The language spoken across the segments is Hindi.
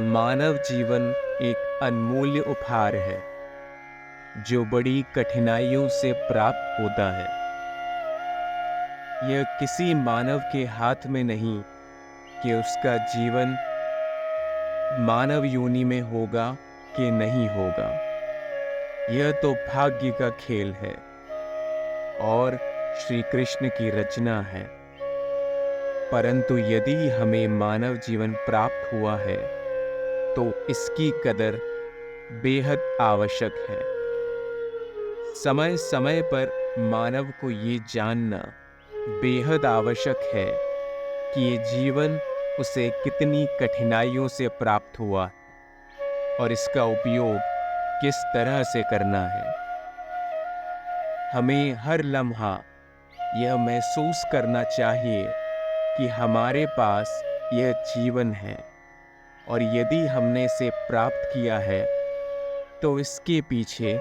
मानव जीवन एक अनमोल्य उपहार है जो बड़ी कठिनाइयों से प्राप्त होता है। यह किसी मानव के हाथ में नहीं कि उसका जीवन मानव योनि में होगा कि नहीं होगा। यह तो भाग्य का खेल है और श्री कृष्ण की रचना है। परंतु यदि हमें मानव जीवन प्राप्त हुआ है तो इसकी कदर बेहद आवश्यक है। समय समय पर मानव को ये जानना बेहद आवश्यक है कि ये जीवन उसे कितनी कठिनाइयों से प्राप्त हुआ और इसका उपयोग किस तरह से करना है। हमें हर लम्हा यह महसूस करना चाहिए कि हमारे पास यह जीवन है और यदि हमने इसे प्राप्त किया है तो इसके पीछे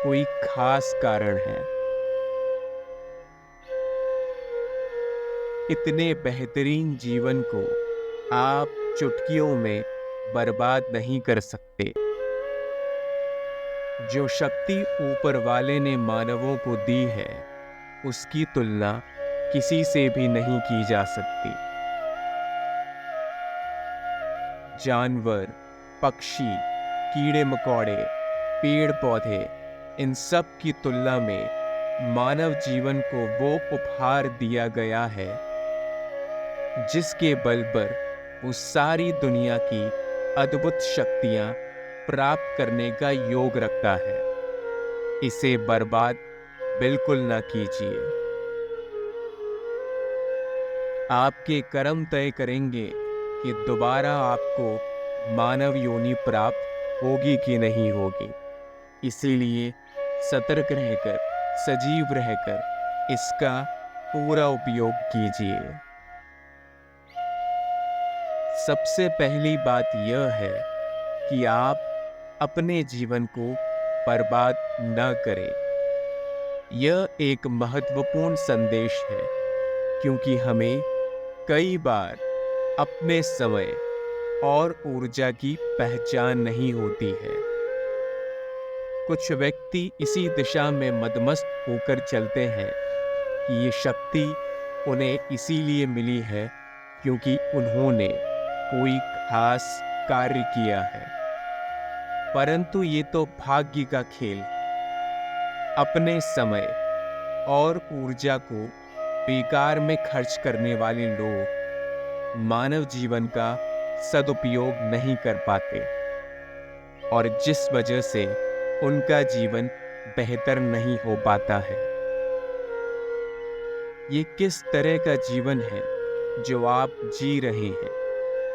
कोई खास कारण है। इतने बेहतरीन जीवन को आप चुटकियों में बर्बाद नहीं कर सकते। जो शक्ति ऊपर वाले ने मानवों को दी है उसकी तुलना किसी से भी नहीं की जा सकती। जानवर, पक्षी, कीड़े मकोड़े, पेड़ पौधे, इन सब की तुलना में मानव जीवन को वो उपहार दिया गया है जिसके बल पर वो सारी दुनिया की अद्भुत शक्तियां प्राप्त करने का योग रखता है। इसे बर्बाद बिल्कुल ना कीजिए। आपके कर्म तय करेंगे कि दोबारा आपको मानव योनि प्राप्त होगी कि नहीं होगी। इसीलिए सतर्क रहकर, सजीव रहकर इसका पूरा उपयोग कीजिए। सबसे पहली बात यह है कि आप अपने जीवन को बर्बाद न करें। यह एक महत्वपूर्ण संदेश है क्योंकि हमें कई बार अपने समय और ऊर्जा की पहचान नहीं होती है। कुछ व्यक्ति इसी दिशा में मदमस्त होकर चलते हैं कि ये शक्ति उन्हें इसीलिए मिली है क्योंकि उन्होंने कोई खास कार्य किया है। परंतु ये तो भाग्य का खेल है। अपने समय और ऊर्जा को बेकार में खर्च करने वाले लोग मानव जीवन का सदुपयोग नहीं कर पाते और जिस वजह से उनका जीवन बेहतर नहीं हो पाता है। ये किस तरह का जीवन है जो आप जी रहे हैं?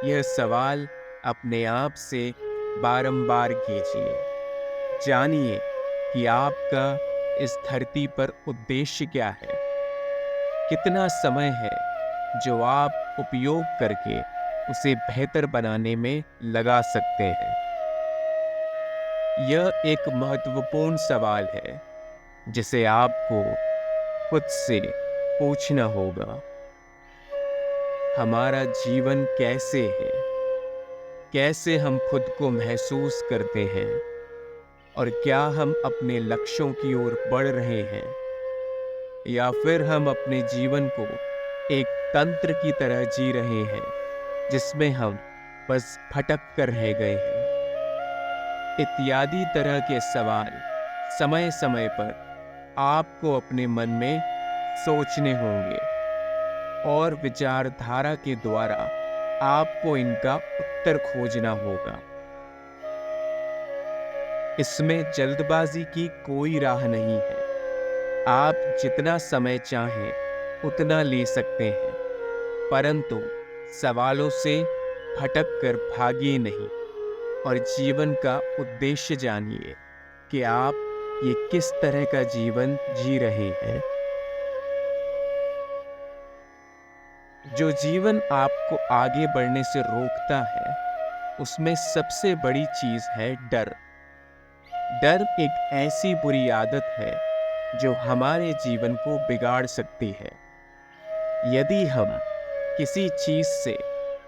यह सवाल अपने आप से बारंबार कीजिए। जानिए कि आपका इस धरती पर उद्देश्य क्या है। कितना समय है जो आप उपयोग करके उसे बेहतर बनाने में लगा सकते हैं। यह एक महत्वपूर्ण सवाल है जिसे आपको खुद से पूछना होगा। हमारा जीवन कैसे है? कैसे हम खुद को महसूस करते हैं? और क्या हम अपने लक्ष्यों की ओर बढ़ रहे हैं या फिर हम अपने जीवन को एक तंत्र की तरह जी रहे हैं जिसमें हम बस भटक कर रह गए हैं? इत्यादि तरह के सवाल समय समय पर आपको अपने मन में सोचने होंगे और विचारधारा के द्वारा आपको इनका उत्तर खोजना होगा। इसमें जल्दबाजी की कोई राह नहीं है। आप जितना समय चाहें उतना ले सकते हैं, परंतु सवालों से भटक कर भागिए नहीं और जीवन का उद्देश्य जानिए कि आप ये किस तरह का जीवन जी रहे हैं। जो जीवन आपको आगे बढ़ने से रोकता है उसमें सबसे बड़ी चीज है डर। डर एक ऐसी बुरी आदत है जो हमारे जीवन को बिगाड़ सकती है। यदि हम किसी चीज से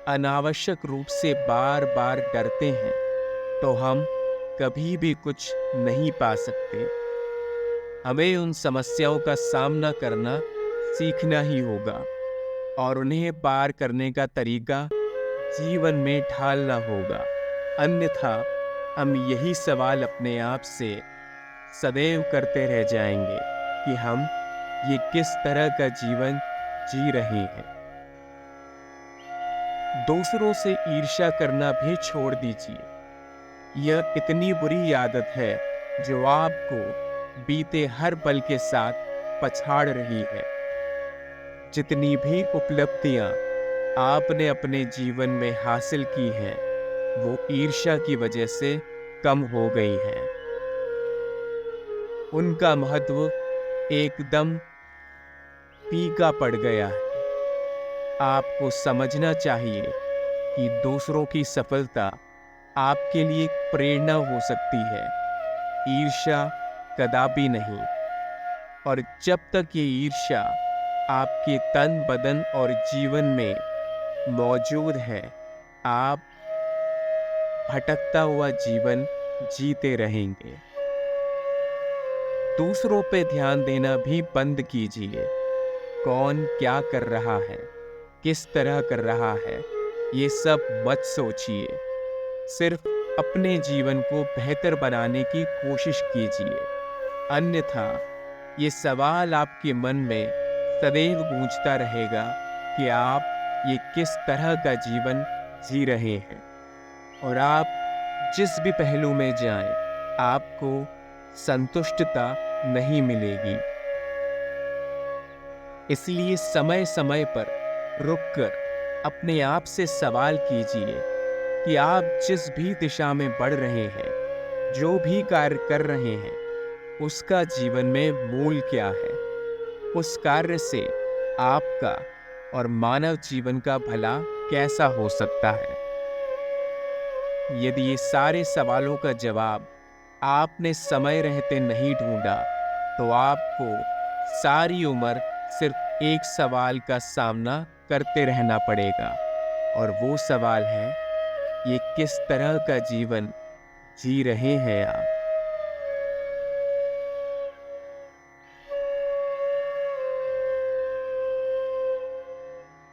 अनावश्यक रूप से बार बार डरते हैं तो हम कभी भी कुछ नहीं पा सकते। हमें उन समस्याओं का सामना करना सीखना ही होगा और उन्हें पार करने का तरीका जीवन में ढालना होगा। अन्यथा हम यही सवाल अपने आप से सदैव करते रह जाएंगे कि हम ये किस तरह का जीवन जी रहे हैं। दूसरों से ईर्ष्या करना भी छोड़ दीजिए। यह इतनी बुरी आदत है जो आपको बीते हर पल के साथ पछाड़ रही है। जितनी भी उपलब्धियां आपने अपने जीवन में हासिल की हैं, वो ईर्ष्या की वजह से कम हो गई हैं। उनका महत्व एकदम फीका पड़ गया है। आपको समझना चाहिए कि दूसरों की सफलता आपके लिए प्रेरणा हो सकती है, ईर्ष्या कदापि नहीं। और जब तक ये ईर्ष्या आपके तन बदन और जीवन में मौजूद है, आप भटकता हुआ जीवन जीते रहेंगे। दूसरों पे ध्यान देना भी बंद कीजिए। कौन क्या कर रहा है, किस तरह कर रहा है, ये सब मत सोचिए। सिर्फ अपने जीवन को बेहतर बनाने की कोशिश कीजिए। अन्यथा ये सवाल आपके मन में सदैव गूंजता रहेगा कि आप ये किस तरह का जीवन जी रहे हैं। और आप जिस भी पहलू में जाएं, आपको संतुष्टता नहीं मिलेगी। इसलिए समय समय पर रुककर अपने आप से सवाल कीजिए कि आप जिस भी दिशा में बढ़ रहे हैं, जो भी कार्य कर रहे हैं, उसका जीवन में मूल क्या है। उस कार्य से आपका और मानव जीवन का भला कैसा हो सकता है। यदि ये सारे सवालों का जवाब आपने समय रहते नहीं ढूंढा, तो आपको सारी उम्र सिर्फ एक सवाल का सामना करते रहना पड़ेगा, और वो सवाल है, ये किस तरह का जीवन जी रहे हैं आप।